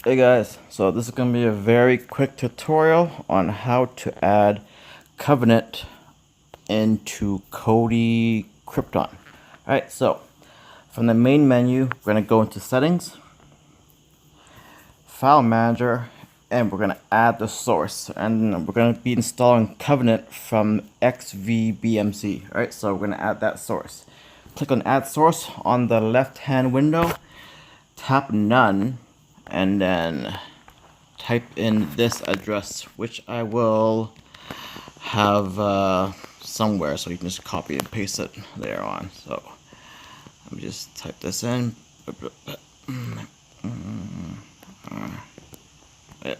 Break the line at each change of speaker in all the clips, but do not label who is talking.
Hey guys, so this is going to be a very quick tutorial on how to add Covenant into Kodi Krypton. Alright, so from the main menu, we're going to go into Settings, File Manager, and we're going to add the source. And we're going to be installing Covenant from XvBMC. Alright, so we're going to add that source. Click on Add Source on the left-hand window, tap None, and then type in this address, which I will have somewhere, so you can just copy and paste it there on. So let me just type this in. Yeah.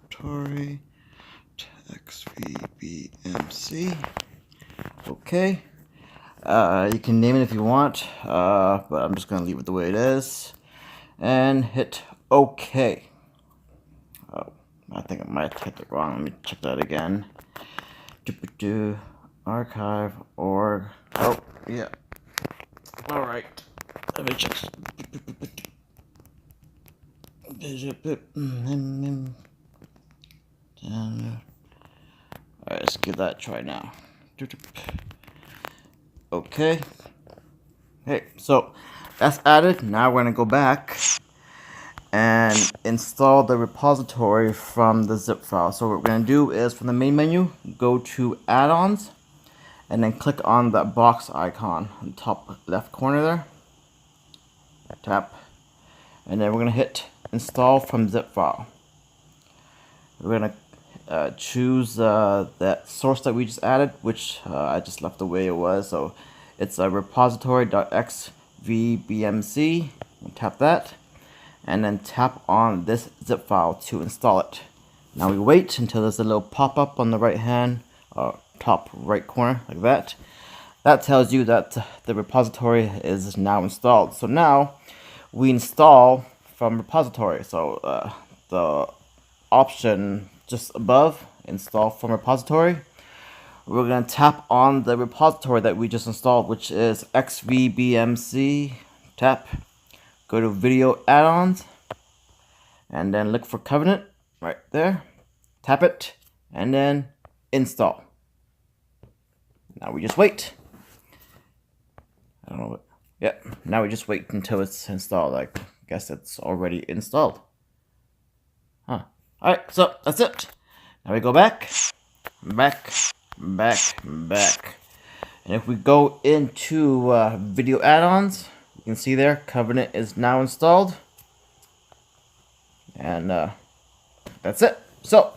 Repository XvBMC. Okay. You can name it if you want, but I'm just gonna leave it the way it is, and hit OK. Oh, I think I might have hit it wrong. Let me check that again. Archive org. Oh yeah. All right. Let me check. Alright, let's give that a try now. Okay. Hey, so that's added. Now we're going to go back and install the repository from the zip file. So what we're going to do is, from the main menu, go to Add-ons, and then click on that box icon on the top left corner there. Tap. And then we're going to hit Install from zip file. We're going to choose that source that we just added, which I just left the way it was. So it's a repository.xvBMC. Tap that, and then tap on this zip file to install it. Now we wait until there's a little pop-up on the right hand top right corner, like that. That tells you that the repository is now installed. So now we install from repository. So the option just above, install from repository, we're going to tap on the repository that we just installed, which is XvBMC. Tap, go to video add-ons, and then look for Covenant right there. Tap it, and then install. Now we just wait. I don't know what. Yeah, now we just wait until it's installed. I guess it's already installed. Huh. Alright, so that's it. Now we go back. And if we go into video add-ons, you can see there, Covenant is now installed. And that's it. So,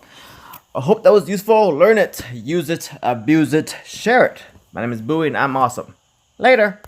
I hope that was useful. Learn it, use it, abuse it, share it. My name is Bowie, and I'm awesome. Later.